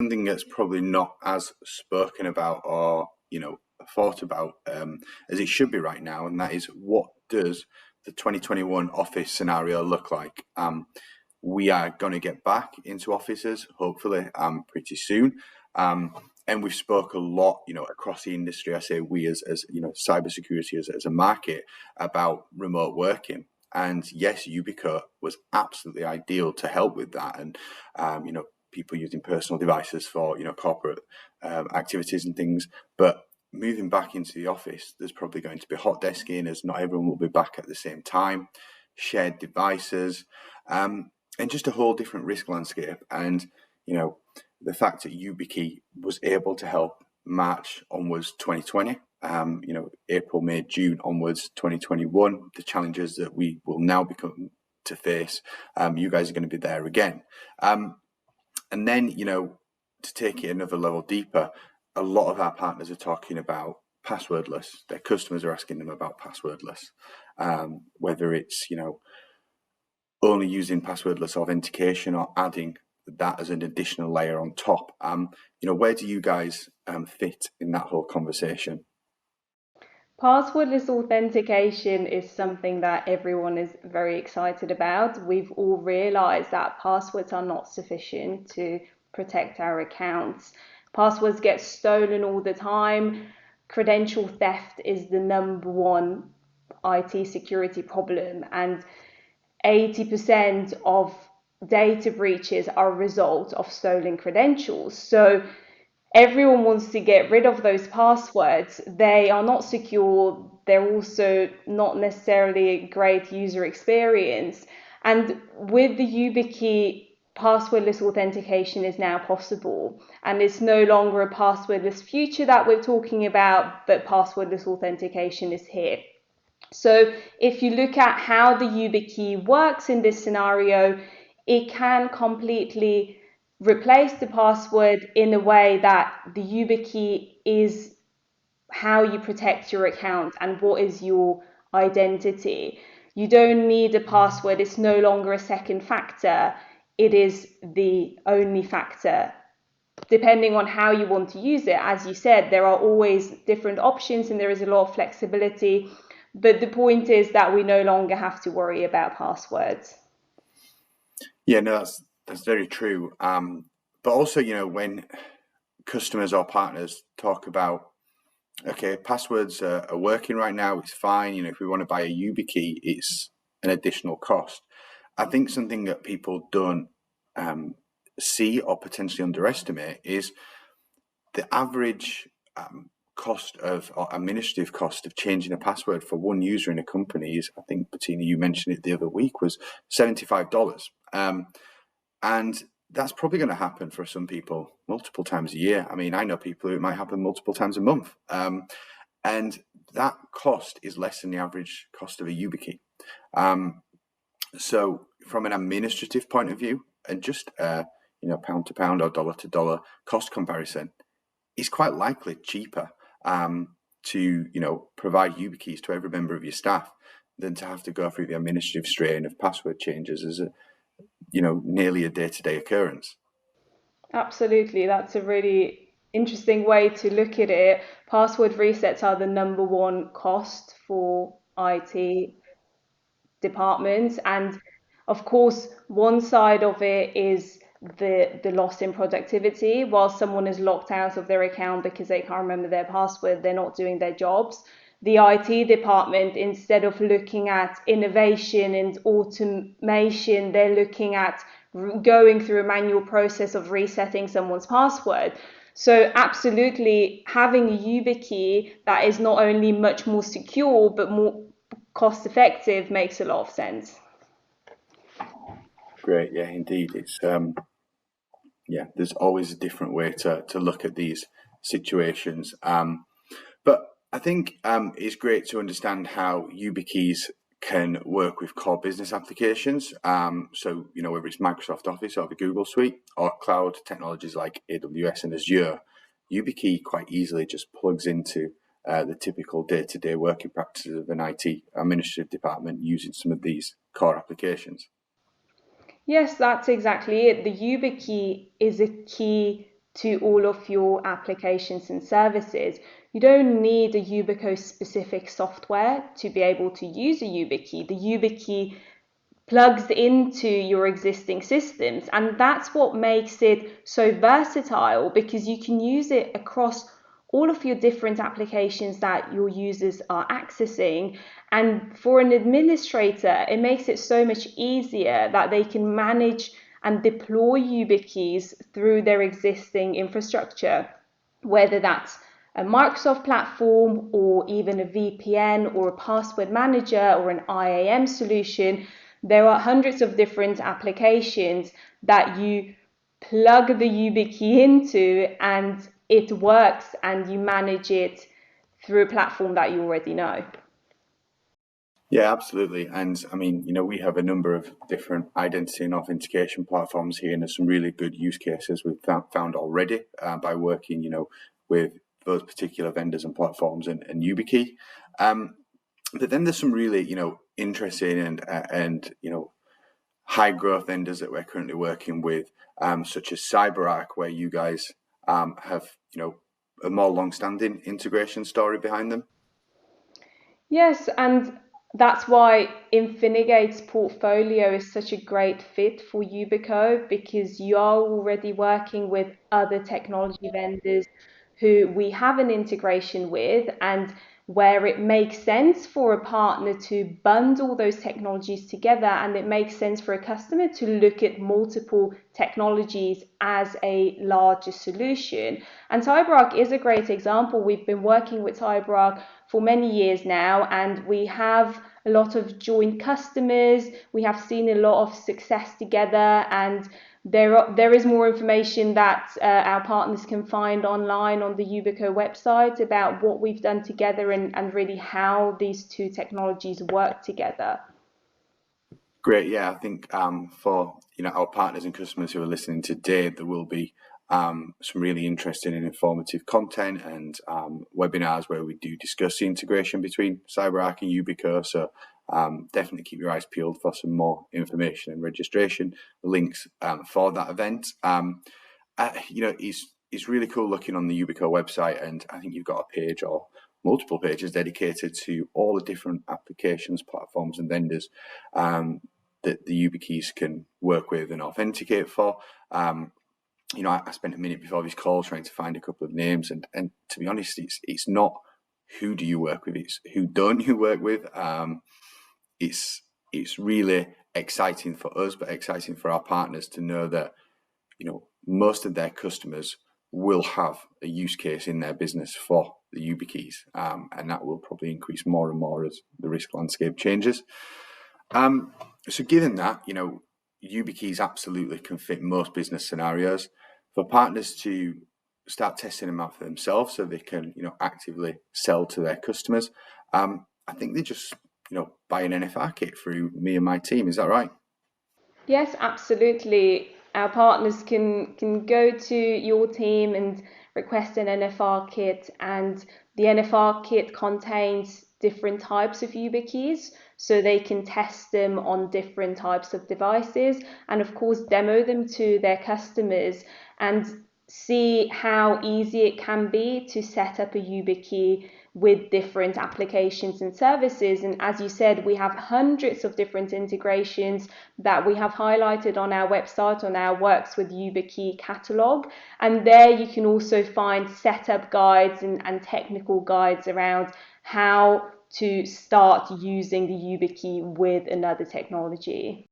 something that's probably not as spoken about or thought about as it should be right now, and that is, what does the 2021 office scenario look like? We are going to get back into offices hopefully pretty soon, and we've spoke a lot across the industry. I say we as cybersecurity as a market, about remote working. And yes, Yubico was absolutely ideal to help with that, and people using personal devices for corporate activities and things. But moving back into the office, there's probably going to be hot desking, as not everyone will be back at the same time, shared devices, and just a whole different risk landscape. And the fact that YubiKey was able to help March onwards 2020, April, May, June onwards 2021, the challenges that we will now become to face, you guys are going to be there again. And then, to take it another level deeper, a lot of our partners are talking about passwordless. Their customers are asking them about passwordless, whether it's, only using passwordless authentication or adding that as an additional layer on top. Where do you guys fit in that whole conversation? Passwordless authentication is something that everyone is very excited about. We've all realized that passwords are not sufficient to protect our accounts. Passwords get stolen all the time. Credential theft is the number one IT security problem, and 80% of data breaches are a result of stolen credentials. So everyone wants to get rid of those passwords. They are not secure. They're also not necessarily a great user experience. And with the YubiKey, passwordless authentication is now possible. And it's no longer a passwordless future that we're talking about, but passwordless authentication is here. So if you look at how the YubiKey works in this scenario, it can completely replace the password in a way that the YubiKey is how you protect your account and what is your identity. You don't need a password. It's no longer a second factor. It is the only factor. Depending on how you want to use it, as you said, there are always different options and there is a lot of flexibility. But the point is that we no longer have to worry about passwords. Yeah, no, that's very true. But also, when customers or partners talk about, okay, passwords are working right now, it's fine. If we want to buy a YubiKey, it's an additional cost. I think something that people don't see or potentially underestimate is the average cost of, or administrative cost of, changing a password for one user in a company is, I think, Bettina, you mentioned it the other week, was $75. And that's probably going to happen for some people multiple times a year. I mean, I know people who it might happen multiple times a month. And that cost is less than the average cost of a YubiKey. So from an administrative point of view, and just pound to pound or dollar to dollar cost comparison, is quite likely cheaper to provide YubiKeys to every member of your staff than to have to go through the administrative strain of password changes as a nearly a day-to-day occurrence. Absolutely, that's a really interesting way to look at it. Password resets are the number one cost for IT departments, and of course, one side of it is the loss in productivity. While someone is locked out of their account because they can't remember their password, they're not doing their jobs. The IT department, instead of looking at innovation and automation, they're looking at going through a manual process of resetting someone's password. So absolutely, having a YubiKey that is not only much more secure but more cost effective makes a lot of sense. Great, yeah, indeed. It's there's always a different way to look at these situations. But I think it's great to understand how YubiKeys can work with core business applications. So, whether it's Microsoft Office or the Google Suite or cloud technologies like AWS and Azure, YubiKey quite easily just plugs into the typical day-to-day working practices of an IT administrative department using some of these core applications. Yes, that's exactly it. The YubiKey is a key to all of your applications and services. You don't need a Yubico specific software to be able to use a YubiKey. The YubiKey plugs into your existing systems, and that's what makes it so versatile, because you can use it across all of your different applications that your users are accessing. And for an administrator, it makes it so much easier that they can manage and deploy YubiKeys through their existing infrastructure, whether that's a Microsoft platform or even a VPN or a password manager or an IAM solution. There are hundreds of different applications that you plug the YubiKey into, and it works, and you manage it through a platform that you already know. Yeah, absolutely. And I mean, we have a number of different identity and authentication platforms here, and there's some really good use cases we've found already by working, with those particular vendors and platforms and YubiKey. But then there's some really, interesting and high growth vendors that we're currently working with, such as CyberArk, where you guys have, a more long-standing integration story behind them. Yes, and that's why Infinigate's portfolio is such a great fit for Yubico, because you are already working with other technology vendors who we have an integration with, and where it makes sense for a partner to bundle those technologies together, and it makes sense for a customer to look at multiple technologies as a larger solution. And CyberArk is a great example. We've been working with CyberArk for many years now, and we have a lot of joint customers. We have seen a lot of success together, and there is more information that our partners can find online on the Yubico website about what we've done together, and really how these two technologies work together. Great. Yeah, I think for our partners and customers who are listening today, there will be some really interesting and informative content and webinars where we do discuss the integration between CyberArk and Yubico. So definitely keep your eyes peeled for some more information and registration links for that event. It's really cool looking on the Yubico website, and I think you've got a page or multiple pages dedicated to all the different applications, platforms, and vendors that the YubiKeys can work with and authenticate for. I spent a minute before this call trying to find a couple of names, and to be honest, it's not who do you work with, it's who don't you work with. It's really exciting for us, but exciting for our partners to know that most of their customers will have a use case in their business for the YubiKeys, and that will probably increase more and more as the risk landscape changes. So given that, YubiKeys absolutely can fit most business scenarios. For partners to start testing them out for themselves so they can, actively sell to their customers, I think they just, buy an NFR kit through me and my team. Is that right? Yes, absolutely. Our partners can go to your team and request an NFR kit, and the NFR kit contains different types of YubiKeys, so they can test them on different types of devices, and of course demo them to their customers and see how easy it can be to set up a YubiKey with different applications and services. And as you said, we have hundreds of different integrations that we have highlighted on our website, on our Works with YubiKey catalog. And there you can also find setup guides and technical guides around how to start using the YubiKey with another technology.